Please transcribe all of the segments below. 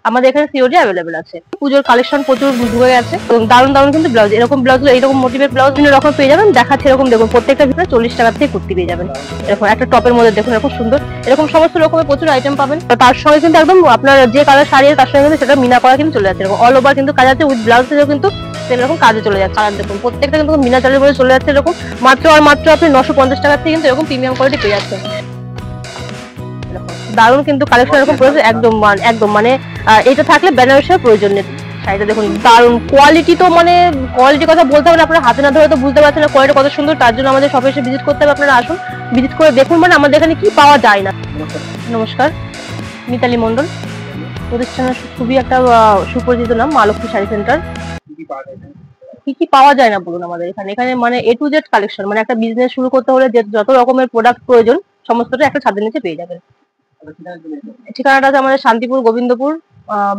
আমাদের এখানে COD available আছে। পুজোর কালেকশন প্রচুর ঢুকে গেছে, দারুণ দারুণ কিন্তু ব্লাউজ, এরকম ব্লাউজ, এইরকম মোটিভের ব্লাউজ বিভিন্ন রকম পেয়ে যাবেন। দেখাচ্ছে এরকম দেখুন, প্রত্যেকটা ভিতরে 40 টাকা থেকে কুর্তি পেয়ে যাবেন। এরকম একটা টপের মধ্যে দেখুন এরকম সুন্দর, এরকম সমস্ত রকমের প্রচুর আইটেম পাবেন। তার সঙ্গে কিন্তু একদম আপনার যে কালার শাড়ি তার সঙ্গে কিন্তু সেটা মিনা করা কিন্তু চলে যাচ্ছে, এরকম অল ওভার কিন্তু কাজ আছে, উইথ ব্লাউজ থেকেও কিন্তু সেরকম কাজে চলে যাচ্ছে। আর দেখুন প্রত্যেকটা কিন্তু মিনা চালের মধ্যে চলে যাচ্ছে এরকম, মাত্র আর মাত্র আপনি 950 টাকা থেকে কিন্তু এরকম প্রিমিয়াম কোয়ালিটি পেয়ে যাচ্ছেন। দারুণ কিন্তু কালেকশন এরকম প্রয়োজন, একদম একদম মানে এটা থাকলে বেনারসের প্রয়োজন নেই। শাড়িটা দেখুন দারুণ কোয়ালিটি, তো মানে কোয়ালিটির কথা বলতে হবে না, আপনারা হাতে না ধরে তো বুঝতে পারছেন না কোয়ালিটি কত সুন্দর। তার জন্য আমাদের শপে এসে ভিজিট করতে হবে, আপনারা আসুন, ভিজিট করে দেখুন মানে আমাদের এখানে কি পাওয়া যায় না। নমস্কার, মিতালি মন্ডল, প্রতিষ্ঠানের খুবই একটা সুপরিচিত নাম মা লক্ষ্মী শাড়ি সেন্টার। কি কি পাওয়া যায় না বলুন আমাদের এখানে? এখানে মানে A to Z কালেকশন, মানে একটা বিজনেস শুরু করতে হলে যে যত রকমের প্রোডাক্ট প্রয়োজন সমস্তটা একটা ছাদের নিচে পেয়ে যাবেন। ঠিকানাটা আছে আমাদের শান্তিপুর, গোবিন্দপুর,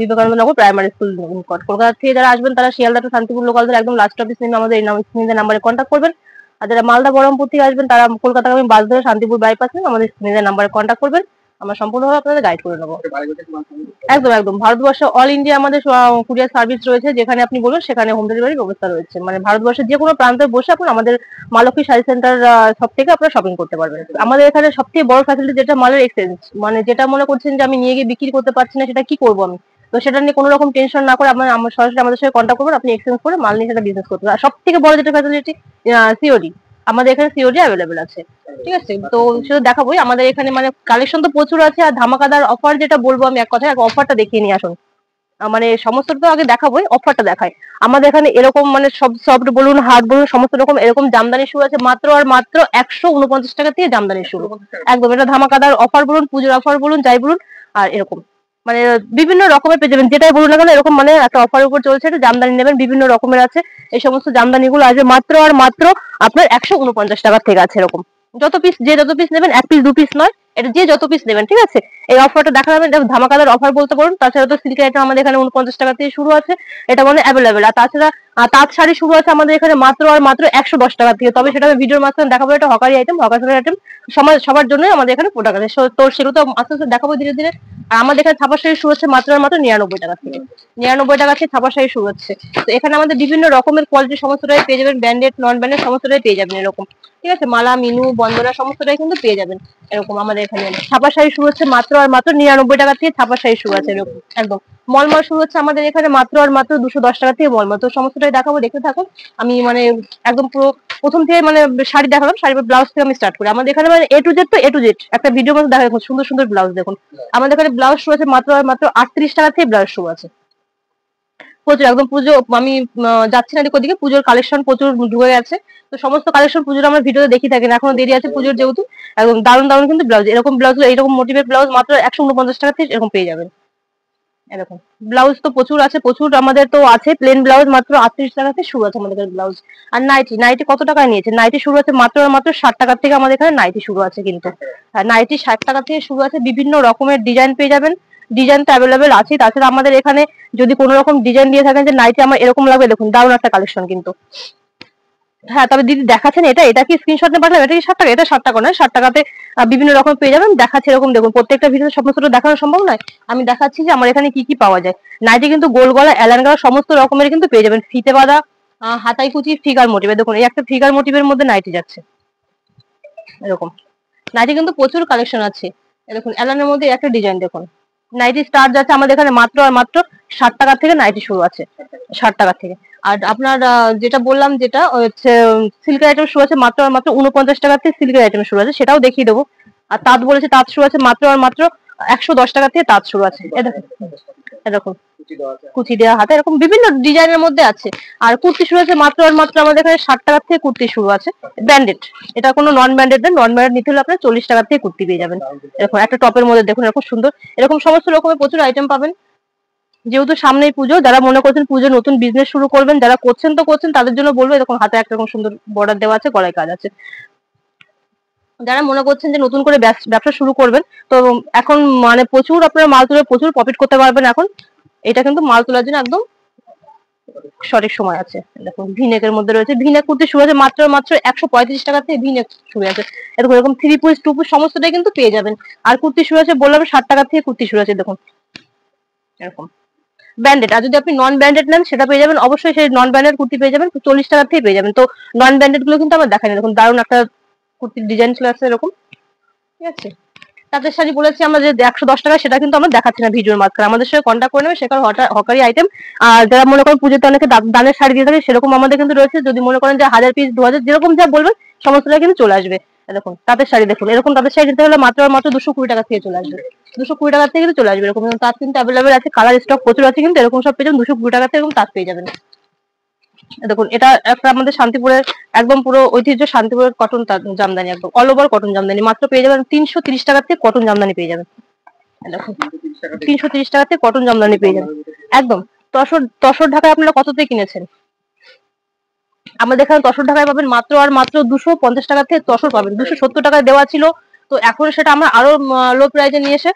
বিবেকানন্দ নগর প্রাইমারি স্কুল নিকট। কলকাতা থেকে যারা আসবেন তারা শিয়ালদা টু শান্তিপুর লোকাল ধরে একদম লাস্ট অফিস নেমে আমাদের এই স্ক্রিনের নাম্বারে কন্ট্যাক্ট করবেন। আর যারা মালদা বহরমপুর থেকে আসবেন তারা কলকাতাগামী বাস ধরে শান্তিপুর বাইপাস নেমে আমাদের স্ক্রিনের নাম্বারে কন্ট্যাক্ট করবেন, আমরা সম্পূর্ণভাবে আপনাদের গাইড করে নেবো। একদম একদম, ভারতবর্ষে অল ইন্ডিয়া আমাদের কুরিয়ার সার্ভিস রয়েছে, যেখানে আপনি বলবেন সেখানে হোম ডেলিভারি ব্যবস্থা রয়েছে। মানে ভারতবর্ষের যে কোনো প্রান্তে বসে আপনি আমাদের মা লক্ষ্মী শাড়ি সেন্টার সব থেকে আপনারা শপিং করতে পারবেন। আমাদের এখানে সবথেকে বড় ফ্যাসিলিটি যেটা মালের এক্সচেঞ্জ, মানে যেটা মনে করছেন যে আমি নিয়ে গিয়ে বিক্রি করতে পারছি না সেটা কি করবো আমি, তো সেটা নিয়ে কোনো রকম টেনশন না করে আমার সরাসরি আমাদের সাথে কন্ট্যাক্ট করবেন, আপনি এক্সচেঞ্জ করে মাল নিয়ে সেটা বিজনেস করতে পারবেন। আর সব থেকে বড় যেটা ফ্যাসিলিটি সিওডি, আমাদের এখানে সিওডি অ্যাভেলেবেল আছে। ঠিক আছে, তো শুধু দেখাবোই আমাদের এখানে মানে কালেকশন তো প্রচুর আছে। আর ধামাকাদার অফার যেটা বলবো আমি এক কথায়, অফারটা দেখিয়ে নিয়ে আসুন। মানে সমস্ত তো আগে দেখাবোই, অফারটা দেখায়। আমাদের এখানে এরকম মানে সব সফট বলুন হার্ড বলুন সমস্ত রকম এরকম জামদানি শুরু আছে মাত্র আর মাত্র 149 টাকা থেকে জামদানি শুরু। একদম এটা ধামাকাদার অফার বলুন, পুজোর অফার বলুন, যাই বলুন। আর এরকম মানে বিভিন্ন রকমের পেয়ে যাবেন, যেটাই বলুন না কেন এরকম মানে একটা অফারের উপর চলছে, এটা জামদানি নেবেন বিভিন্ন রকমের আছে। এই সমস্ত জামদানি গুলো আসবে মাত্র আর মাত্র আপনার 149 টাকা থেকে আছে এরকম। যত পিস, যে যত পিস নেবেন, এক পিস দু পিস নয়, এটা যে যত পিস নেবেন। ঠিক আছে, এই অফারটা দেখা যাবে, এটা ধামাকাদার অফার বলতে পারুন। তাছাড়া তো সিল্কের আইটেম আমাদের এখানে 49 টাকা থেকে শুরু আছে, এটা মানে অ্যাভেলেবেল। আর তাছাড়া তাঁত শাড়ি শুরু আছে আমাদের এখানে মাত্র আর মাত্র 110 টাকা থেকে, তবে সেটা আমি ভিডিওর মাধ্যমে দেখাবো। এটা হকারি আইটেম, হকার আইটেম সবার জন্যই আমাদের এখানে প্রোডাক্ট আছে, তো সেগুলো তো আস্তে আস্তে দেখাবো ধীরে ধীরে। আর আমাদের এখানে ছাপা শাড়ি শুরু হচ্ছে মাত্র আর মাত্র 99 টাকা থেকে, 99 টাকা থেকে ছাপা শাড়ি শুরু হচ্ছে। তো এখানে আমাদের বিভিন্ন রকমের কোয়ালিটি সমস্তটাই পেয়ে যাবেন, ব্র্যান্ডেড নন ব্র্যান্ডেড সমস্তটাই পেয়ে যাবেন এরকম। ঠিক আছে, মালা মিনু বন্দনা সমস্তটাই কিন্তু পেয়ে যাবেন এরকম। আমাদের এখানে ছাপা শাড়ি শুরু হচ্ছে মাত্র আর মাত্র 99 টাকা থেকে, ছাপা শাড়ি শুরু আছে এরকম একদম। মলমল শুরু হচ্ছে আমাদের এখানে মাত্র আর মাত্র 210 টাকা থেকে মলমল। তো সমস্তটাই দেখাবো, দেখতে থাকুন। আমি মানে একদম পুরো প্রথম থেকে মানে শাড়ি দেখালাম, শাড়ি ব্লাউজ থেকে আমি স্টার্ট করি। আমাদের এখানে মানে A to Z তো A to Z একটা ভিডিও মধ্যে দেখা, দেখুন সুন্দর সুন্দর ব্লাউজ দেখুন। আমাদের এখানে ব্লাউজ শুরু আছে মাত্র আর মাত্র 38 টাকা থেকে ব্লাউজ শুরু আছে। প্রচুর একদম পুজো, আমি যাচ্ছি না ওদিকে, পুজোর কালেকশন প্রচুর ঢুকে গেছে। তো সমস্ত কালেকশন পুজোর আমরা ভিডিওতে দেখিয়ে থাকি না, এখনো দেরি আছে পুজোর যেহেতু। একদম দারুণ দারুণ কিন্তু ব্লাউজ, এরকম ব্লাউজ এইরকম মোটিভের ব্লাউজ মাত্র 149 টাকা থেকে এরকম পেয়ে যাবেন। এরকম ব্লাউজ তো প্রচুর আছে, প্রচুর আমাদের তো আছে। প্লেন ব্লাউজ মাত্র 38 টাকা থেকে শুরু আছে আমাদের ব্লাউজ। আর নাইটি, নাইটি কত টাকা নিয়েছে? নাইটি শুরু আছে মাত্র আর মাত্র 60 টাকা থেকে আমাদের এখানে নাইটি শুরু আছে কিন্তু। নাইটি 60 টাকা থেকে শুরু আছে, বিভিন্ন রকমের ডিজাইন পেয়ে যাবেন, ডিজাইন তো অ্যাভেলেবেল আছে। তাছাড়া আমাদের এখানে যদি কোনো রকম ডিজাইন দিয়ে থাকেন যে নাইটি আমার এরকম লাগবে, দেখুন দারুণ একটা কালেকশন কিন্তু। হ্যাঁ, তবে দিদি দেখাচ্ছেন এটা কি স্ক্রিনশট নিয়ে পাঠালাম, এটা কি 60 টাকা? এটা 60 টাকা নয়, 60 টাকাতে বিভিন্ন রকম পেয়ে যাবেন। দেখাচ্ছে এরকম দেখুন, প্রত্যেকটা ভিডিওতে সমস্তটা দেখানো সম্ভব নয়, আমি দেখাচ্ছি যে আমার এখানে কি কি পাওয়া যায়। নাইটি কিন্তু গোল গলা এলান গলা সমস্ত রকমের কিন্তু পেয়ে যাবেন, ফিতে বাঁধা হাতাই কুচি ফিগার মোটিভে। দেখুন এই একটা ফিগার মোটিভের মধ্যে নাইটি যাচ্ছে এরকম। নাইটি কিন্তু প্রচুর কালেকশন আছে, দেখুন এলানের মধ্যে একটা ডিজাইন দেখুন। নাইটি স্টার্ট যাচ্ছে আমাদের এখানে মাত্র আর মাত্র 60 টাকা থেকে নাইটি শুরু আছে, 60 টাকা থেকে। আর আপনার যেটা বললাম যেটা হচ্ছে সিল্কের আইটেম শুরু আছে মাত্র আর মাত্র 49 টাকা থেকে সিল্কের আইটেম শুরু আছে, সেটাও দেখিয়ে দেবো। আর তাঁত বলেছে, তাঁত শুরু আছে মাত্র আর মাত্র 110 টাকা থেকে তাঁত শুরু আছে। এরকম কুচি দেওয়া হাতে এরকম বিভিন্ন ডিজাইনের মধ্যে আছে। আর কুর্তি শুরু আছে মাত্র আর মাত্র আমাদের এখানে 60 টাকা থেকে কুর্তি শুরু আছে ব্র্যান্ডেড। এটা কোনো নন ব্র্যান্ডেড না, নন ব্র্যান্ডেড নিতে হলে আপনার 40 টাকা থেকে কুর্তি পেয়ে যাবেন। এরকম একটা টপের মধ্যে দেখুন এরকম সুন্দর, এরকম সমস্ত রকমের প্রচুর আইটেম পাবেন। যেহেতু সামনেই পুজো, যারা মনে করছেন পুজো নতুন বিজনেস শুরু করবেন, যারা করছেন তো করছেন, তাদের জন্য বলবো এরকম হাতে একটা এরকম সুন্দর বর্ডার দেওয়া আছে, গলায় কাজ আছে। যারা মনে করছেন যে নতুন করে ব্যবসা শুরু করবেন, তো এখন মানে প্রচুর আপনারা মাল তুলে প্রচুর প্রফিট করতে পারবেন এখন। এটা কিন্তু মাল তোলার জন্য একদম সঠিক সময় আছে। দেখুন ভিনেকের মধ্যে রয়েছে, ভিনেক কুর্তি শুরু আছে মাত্র মাত্র 135 টাকা থেকে ভিনেক শুরু আছে এরকম। এরকম 3 পিস 2 পিস সমস্তটাই কিন্তু পেয়ে যাবেন। আর কুর্তি শুরু আছে বললাম 60 টাকা থেকে কুর্তি শুরু আছে দেখুন। এরকম ব্র্যান্ডেড। আর যদি আপনি নন ব্র্যান্ডেড নেন সেটা পেয়ে যাবেন, অবশ্যই সেই নন ব্র্যান্ডেড কুর্তি পেয়ে যাবেন 40 টাকার থেকে পেয়ে যাবেন। তো নন ব্র্যান্ডেড গুলো কিন্তু আমরা দেখাই, এরকম দারুণ একটা কুর্তির ডিজাইন চলে আসছে এরকম, ঠিক আছে। তাঁতের শাড়ি বলেছি আমরা যে 110 টাকা, সেটা কিন্তু আমরা দেখাচ্ছি না ভিডিওর মাঝখানে, আমাদের সঙ্গে কন্ট্যাক্ট করে নেবে, সেখানে হকারি আইটেম। আর যারা মনে করেন পুজোতে অনেকে দানের শাড়ি দিয়ে থাকে সেরকম আমাদের কিন্তু রয়েছে, যদি মনে করেন যে 1000 পিস 2000 যেরকম যা বলবেন সমস্তটা কিন্তু চলে আসবে। দেখুন তাঁতের শাড়ি, দেখুন এরকম তাঁতের শাড়ি নিতে হলে মাত্র 220 টাকা থেকে চলে আসবে, 220 টাকা থেকে কিন্তু চলে আসবে এরকম। তাঁত কিন্তু অ্যাভেলেবেল আছে, কালার স্টক প্রচুর আছে কিন্তু, এরকম সব পেয়ে যাবেন 220 টাকা থেকে এরকম তাঁত পেয়ে যাবেন। দেখুন এটা একটা আমাদের শান্তিপুরের একদম পুরো ঐতিহ্য, শান্তিপুরের কটন জামদানি, একদম অল ওভার কটন জামদানি, মাত্র পেয়ে যাবেন 330 টাকা থেকে কটন জামদানি পেয়ে যাবেন। দেখুন 330 টাকা থেকে কটন জামদানি পেয়ে যাবেন একদম। তসর ঢাকায় আপনারা কততে কিনেছেন? আমাদের এখানে তসর ঢাকায় পাবেন মাত্র আর মাত্র 250 টাকা থেকে তসর পাবেন। 270 টাকায় দেওয়া ছিল, তো এখন সেটা আমরা আরো লো প্রাইজে নিয়ে এসে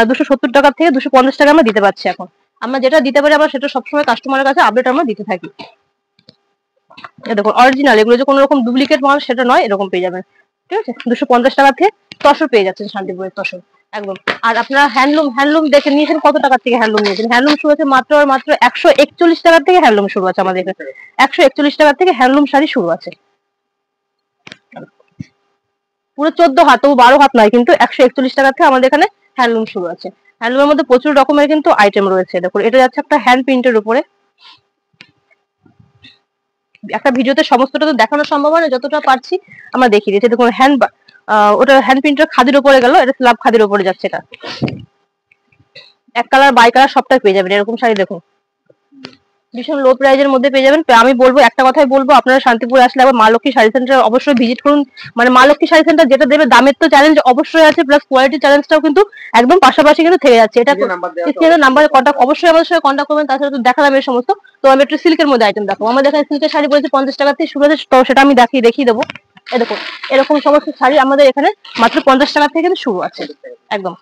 270 টাকা থেকে 250 টাকা আমরা দিতে পারছি এখন। আমরা যেটা দিতে পারি আমরা সেটা সবসময় কাস্টমারের কাছে আপডেট আমরা দিতে থাকি। দেখুন অরিজিনাল, এগুলো যে কোনো রকম ডুপ্লিকেট মাল সেটা নয়, এরকম পেয়ে যাবেন, ঠিক আছে। 250 টাকা থেকে তসর পেয়ে যাচ্ছেন, শান্তিপুরের তসর একদম। আর আপনারা হ্যান্ডলুম দেখে নিয়েছেন কত টাকা থেকে হ্যান্ডলুম নিয়েছেন? হ্যান্ডলুম শুরু আছে মাত্র আর মাত্র 141 টাকা থেকে হ্যান্ডলুম শুরু আছে আমাদের এখানে, 141 টাকা থেকে হ্যান্ডলুম শাড়ি শুরু আছে। পুরো 14 হাত, ও 12 হাত নয় কিন্তু, 141 টাকা থেকে আমাদের এখানে হ্যান্ডলুম শুরু আছে। হ্যান্ডলুমের মধ্যে প্রচুর রকমের কিন্তু আইটেম রয়েছে। দেখুন এটা যাচ্ছে একটা হ্যান্ড প্রিন্টের উপরে, একটা ভিডিওতে সমস্তটা তো দেখানো সম্ভব হয় না, যতটা পারছি আমরা দেখিয়ে দিয়েছি। দেখুন ওটা হ্যান্ড প্রিন্টার খাদির উপরে গেল, এটা স্ল্যাব খাদির উপরে যাচ্ছে, এটা এক কালার বাই কালার সবটাই পেয়ে যাবেন এরকম শাড়ি। দেখুন ভীষণ লো প্রাইজের মধ্যে পেয়ে যাবেন। আমি বলবো একটা কথাই বলবো, আপনারা শান্তিপুর আসলে আবার মা লক্ষ্মী শাড়ি সেন্টার অবশ্যই ভিজিট করুন। মানে মা লক্ষ্মী শাড়ি সেন্টার যেটা দেবে, দামের তো চ্যালেঞ্জ অবশ্যই আছে, প্লাস কোয়ালিটি চ্যালেঞ্জটাও কিন্তু একদম পাশাপাশি কিন্তু থেকে যাচ্ছে। এটা স্ক্রিনের নাম্বারে কন্ট্যাক্ট, অবশ্যই আমাদের সঙ্গে কন্ট্যাক্ট করবেন। তাছাড়া তো দেখালাম এই সমস্ত, তো আমি একটু সিল্কের মধ্যে আইটেম দেখাবো। আমাদের এখানে সিল্কের শাড়ি বলেছে 50 টাকা থেকে শুরু আছে, তো সেটা আমি দেখিয়ে দেবো। দেখুন এরকম সমস্ত শাড়ি আমাদের এখানে মাত্র 50 টাকা থেকে কিন্তু শুরু আছে একদম।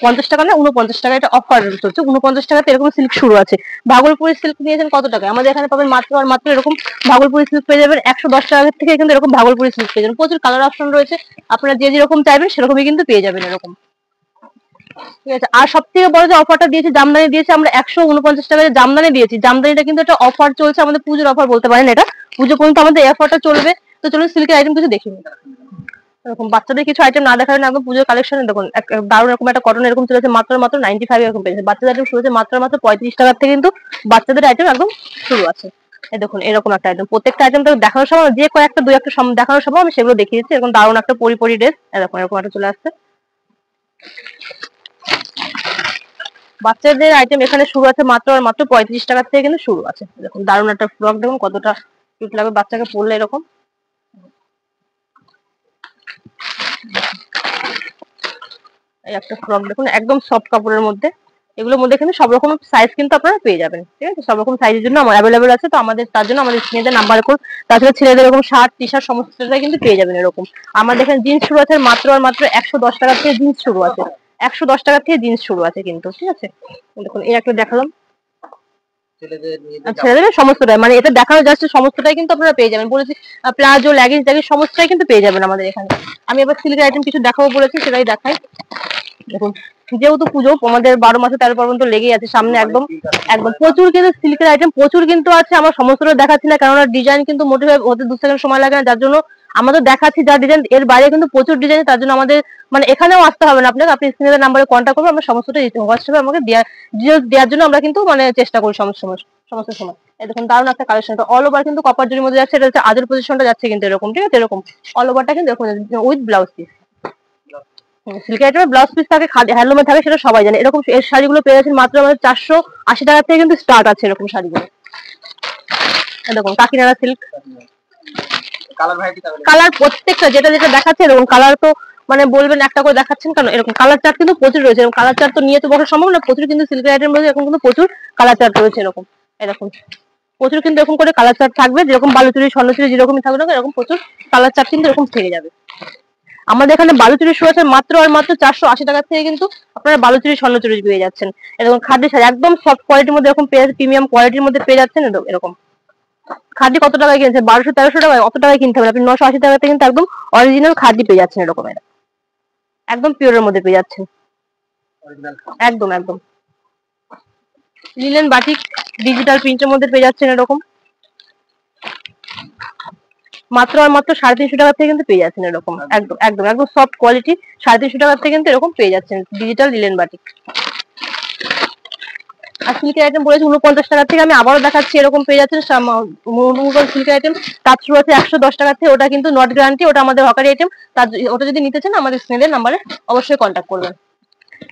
50 টাকা না 49 টাকা, এটা অফার চলছে। 49 টাকাতে এরকম সিল্ক শুরু আছে। ভাগলপুরি সিল্ক নিয়েছেন কত টাকা? আমাদের এখানে পাবেন মাত্র আর মাত্র এরকম ভাগলপুরি সিল্ক পেয়ে যাবেন 110 টাকা থেকে কিন্তু এরকম ভাগলপুরি সিল্ক পেয়ে যাবেন। প্রচুর কালার অপশন রয়েছে, আপনারা যে যেরকম চাইবেন সেরকমই কিন্তু পেয়ে যাবেন এরকম, ঠিক আছে। আর সব থেকে বড় যে অফারটা দিয়েছি, জামদানি দিয়েছি আমরা 149 টাকা জামদানি দিয়েছি। জামদানিটা কিন্তু একটা অফার চলছে আমাদের, পুজোর অফার বলতে পারেন এটা, পুজো পর্যন্ত আমাদের এই অফারটা চলবে। তো চলুন সিল্কের আইটেম কিছু দেখি। এরকম বাচ্চাদের কিছু আইটেম না দেখার একদম পুজোর কালেকশনে দেখুন দারুণ এরকম একটা কটন এরকম চলেছে মাত্র 95 এরকম পেয়েছে। বাচ্চাদের আইটেম শুরু হচ্ছে মাত্র 35 টাকার থেকে কিন্তু বাচ্চাদের আইটেম একদম শুরু আছে। এই দেখুন এরকম একটা আইটেম, প্রত্যেকটা আইটেম তো দেখানোর সময় যে কয়েকটা দুই একটা দেখানোর সময় আমি সেগুলো দেখিয়ে দিচ্ছি। এরকম দারুণ একটা পরি ড্রেস, এরকম এরকম একটা চলে আসছে। বাচ্চাদের আইটেম এখানে শুরু আছে মাত্র আর মাত্র 35 টাকার থেকে কিন্তু শুরু আছে। দেখুন দারুণ একটা ফ্রক, দেখুন কতটা কিউট লাগবে বাচ্চাকে পরলে এরকম। এই একটা ফ্রক দেখুন একদম সফট কাপড়ের মধ্যে, এগুলোর মধ্যে কিন্তু সব রকম সাইজ কিন্তু আপনারা পেয়ে যাবেন, ঠিক আছে। সব রকম সাইজের জন্য আমার অ্যাভেলেবেল আছে, তো আমাদের তার জন্য আমাদের স্ক্রিনে নাম্বার করুন। তাছাড়া ছেলেদের এরকম শার্ট টি শার্ট সমস্তটাই কিন্তু পেয়ে যাবেন এরকম। আমাদের এখানে জিন্স শুরু আছে মাত্র আর মাত্র 110 টাকা থেকে জিন্স শুরু আছে, 110 টাকা থেকে জিন্স শুরু আছে কিন্তু, ঠিক আছে। দেখুন এই একটা দেখালাম ছেলেদের সমস্তটাই, মানে এটা দেখানো যাচ্ছে সমস্তটাই কিন্তু আপনারা পেয়ে যাবেন। বলেছি প্লাজো লেগিংস সমস্তটাই কিন্তু পেয়ে যাবেন আমাদের এখানে। আমি এবার সিল্কের আইটেম কিছু দেখাবো বলেছি, সেটাই দেখাই। দেখুন যেহেতু পুজো আমাদের 12 মাসে 13 পার্বণ তো লেগেই আছে সামনে, একদম একদম প্রচুর কিন্তু সিল্কের আইটেম প্রচুর কিন্তু আছে। আমার সমস্তটা দেখাচ্ছি না, কারণ ডিজাইন কিন্তু মোটিভ হতে 2 সেকেন্ড সময় লাগে না, যার জন্য আমাদের দেখাচ্ছি যা ডিজাইন, এর বাইরে কিন্তু প্রচুর ডিজাইন। তার জন্য আমাদের মানে এখানেও আসতে হবে না আপনাকে, আপনি স্ক্রিনের নাম্বারে কন্ট্যাক্ট করবেন, আমরা সমস্তটা হোয়াটসঅ্যাপে আমাকে দেওয়ার জন্য আমরা কিন্তু মানে চেষ্টা করি সমস্ত সময়। এই দেখুন দারুণ একটা কালেকশন, অল ওভার কিন্তু কপার জরির মধ্যে যাচ্ছে, এটা হচ্ছে আজের পজিশনটা যাচ্ছে কিন্তু এরকম, ঠিক আছে। এরকম অল ওভারটা কিন্তু এরকম উইথ ব্লাউজ পিস, সিল্ক আইটেমের ব্লাউজ পিস থাকে, হ্যান্ডলুমে থাকে, সেটা সবাই জানে। এরকম এর শাড়িগুলো পেয়ে যাচ্ছেন মাত্র আমাদের 480 টাকা থেকে কিন্তু স্টার্ট আছে এরকম শাড়িগুলো। দেখুন কাকিনাড়া সিল্ক, কালার প্রত্যেকটা যেটা যেটা দেখাচ্ছে এরকম কালার, তো মানে বলবেন একটা করে দেখাচ্ছেন কেন, এরকম কালার চার্ট কিন্তু প্রচুর রয়েছে। এরকম কালার চার্ট তো নিয়ে তো বসা সম্ভব না, প্রচুর কিন্তু সিল্কের আইটেম রয়েছে এরকম কিন্তু প্রচুর কালার চার্ট রয়েছে এরকম। এরকম প্রচুর কিন্তু এরকম করে কালার চার্ট থাকবে, যেরকম বালুচুরি স্বর্ণচুরি যেরকমই থাকবে না এরকম প্রচুর কালার চার্ট কিন্তু এরকম থেকে যাবে। আমাদের এখানে বালুচুরি শুরু আছে মাত্র আর মাত্র 480 টাকা থেকে কিন্তু আপনারা বালুচুরি স্বর্ণচুরি পেয়ে যাচ্ছেন। এরকম খাদ্য শাড়ি একদম সফট কোয়ালিটির মধ্যে এরকম পেয়ে প্রিমিয়াম কোয়ালিটির মধ্যে পেয়ে যাচ্ছেন এরকম। খাদি কত টাকায় কিনছে? 1200-1300 টাকায়, অত টাকায় কিনতে হবে আপনি 980 টাকাতে কিন্তু একদম অরিজিনাল খাদি পেয়ে যাচ্ছেন এরকম, একদম পিওরের মধ্যে পেয়ে যাচ্ছেন একদম একদম। লিলেন বাটিক ডিজিটাল প্রিন্টের মধ্যে পেয়ে যাচ্ছেন এরকম, মাত্র আর মাত্র 350 টাকা থেকে কিন্তু পেয়ে যাচ্ছেন এরকম, একদম একদম একদম সফট কোয়ালিটি। 350 টাকা থেকে কিন্তু এরকম পেয়ে যাচ্ছেন ডিজিটাল লিলেন বাটিক। আর সিল্কের আইটেম বলেছি 49 টাকা থেকে, আমি আবারও দেখাচ্ছি এরকম পেয়ে যাচ্ছেন সিল্কের আইটেম। তার শুরু আছে 110 টাকা থেকে, ওটা কিন্তু নট গ্যারান্টি, ওটা আমাদের হকারি আইটেম। তার ওটা যদি নিতে চান আমাদের স্ক্রিনের নাম্বারে অবশ্যই কন্ট্যাক্ট করবেন।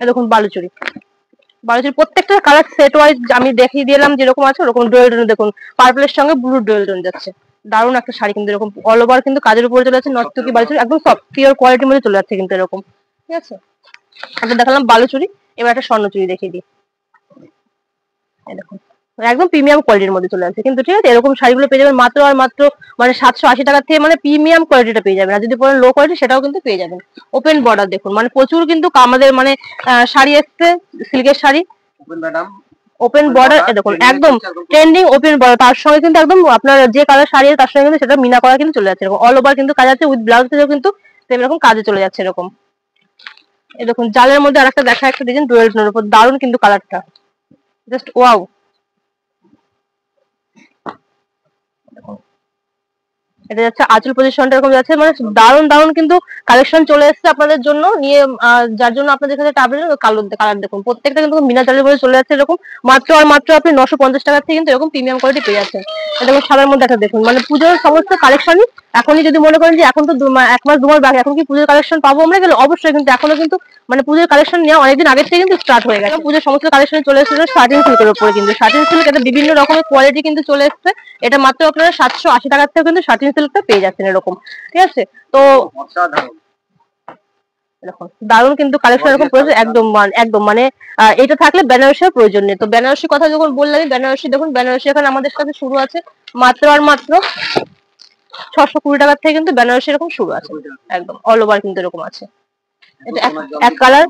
দেখুন বালুচুরি, বালুচুরি প্রত্যেকটা কালার সেট ওয়াইজ আমি দেখিয়ে দিলাম যেরকম আছে ওরকম। ডুয়েল টোন দেখুন, পার্পলের সঙ্গে ব্লু ডুয়েল টোন যাচ্ছে, দারুণ একটা শাড়ি কিন্তু এরকম অল ওভার কিন্তু কাজের উপরে চলে যাচ্ছে। নর্তকী বালুচুরি একদম সফট পিওর কোয়ালিটির মধ্যে চলে যাচ্ছে কিন্তু এরকম, ঠিক আছে। একটা দেখালাম বালুচুরি, এবার একটা স্বর্ণচুরি দেখিয়ে দিই। দেখুন একদম প্রিমিয়াম কোয়ালিটির মধ্যে চলে আসছে কিন্তু, ঠিক আছে। এরকম শাড়িগুলো পেয়ে যাবেন মাত্র আর মাত্র মানে 780 টাকা থেকে, মানে প্রিমিয়াম কোয়ালিটিটা পেয়ে যাবেন। আর যদি পরেন লো কোয়ালিটি সেটাও কিন্তু পেয়ে যাবেন। ওপেন বর্ডার দেখুন, মানে প্রচুর কিন্তু আমাদের মানে শাড়ি এসছে সিল্কের শাড়ি, ওপেন বর্ডার দেখুন একদম ট্রেন্ডিং ওপেন বর্ডার। তার সঙ্গে কিন্তু একদম আপনার যে কালার শাড়ি আছে তার সঙ্গে কিন্তু সেটা মিনা করা কিন্তু চলে যাচ্ছে এরকম। অল ওভার কিন্তু কাজ আছে, উইথ ব্লাউজ থেকেও কিন্তু সেম এরকম কাজে চলে যাচ্ছে এরকম। এই দেখুন জালের মধ্যে আরেকটা দেখা, একটা ডিজাইন ডুয়েল টোনের উপর, দারুণ কিন্তু কালারটা, জাস্ট ওয়াও। এটা যাচ্ছে আঁচল পজিশনটা এরকম যাচ্ছে, মানে দারুণ দারুণ কিন্তু কালেকশন চলে এসেছে আপনাদের জন্য নিয়ে, যার জন্য আপনাদের কাছে টাবলেট কালার দেখুন প্রত্যেকটা কিন্তু মিনা চালের মধ্যে চলে যাচ্ছে এরকম। মাত্র আর মাত্র আপনি 950 টাকা থেকে কিন্তু এরকম প্রিমিয়াম কোয়ালিটি পেয়ে যাচ্ছেন। এটা সাদার মধ্যে একটা দেখুন, মানে পুজোর সমস্ত কালেকশনই এখনই, যদি মনে করেন যে এখন তো 1 মাস 2 মাস বাকি, এখন কি পুজোর কালেকশন পাবো আমরা গেলে, অবশ্যই কিন্তু এখনো কিন্তু মানে পুজোর কালেকশন নেওয়া অনেকদিন আগের থেকে কিন্তু স্টার্ট হয়ে গেছে। পুজোর সমস্ত কালেকশন চলে এসেছে শার্টিং সিল্কের উপরে কিন্তু, শার্টিং সিল্ক এটা বিভিন্ন রকমের কোয়ালিটি কিন্তু চলে এসেছে। এটা মাত্র আপনারা 780 টাকার থেকে কিন্তু শার্টিং সিল্কটা পেয়ে যাচ্ছেন এরকম, ঠিক আছে। তো দেখুন দারুণ কিন্তু কালেকশন এরকম প্রয়োজন, একদম একদম মানে এটা থাকলে বেনারসির প্রয়োজন নেই। তো বেনারসি কথা যখন বললাম, বেনারসি দেখুন, বেনারসি এখানে আমাদের কাছে শুরু আছে মাত্র আর মাত্র 620 টাকার থেকে কিন্তু বেনারসি এরকম শুরু আছে, একদম অল ওভার কিন্তু এরকম আছে। এটা এক কালার,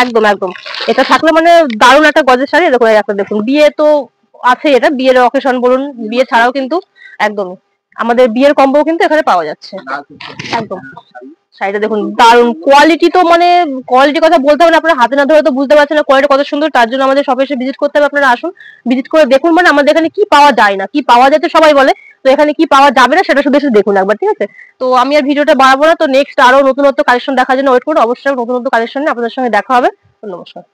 একদম একদম এটা থাকলে মানে দারুণ একটা গজের শাড়ি। এরকম একটা দেখুন, বিয়ে তো আছে, এটা বিয়ের অকেশন বলুন, বিয়ে ছাড়াও কিন্তু একদম আমাদের বিয়ের কম্বো কিন্তু এখানে পাওয়া যাচ্ছে একদম। শাড়িটা দেখুন দারুন কোয়ালিটি, তো মানে কোয়ালিটির কথা বলতে হবে না, আপনারা হাতে না ধরে তো বুঝতে পারছেন না কোয়ালিটি কত সুন্দর। তার জন্য আমাদের শপে এসে ভিজিট করতে হবে, আপনারা আসুন ভিজিট করে দেখুন, মানে আমাদের এখানে কি পাওয়া যায় না, কি পাওয়া যায় তো সবাই বলে, তো এখানে কি পাওয়া যাবে না সেটা শুধু দেখুন একবার, ঠিক আছে। তো আমি আর ভিডিওটা বাড়াবো না, তো নেক্সট আরো নতুনত্ব কালেকশন দেখার জন্য ওয়েট করুন, অবশ্যই নতুনত্ব কালেকশন নিয়ে আপনাদের সঙ্গে দেখা হবে। নমস্কার।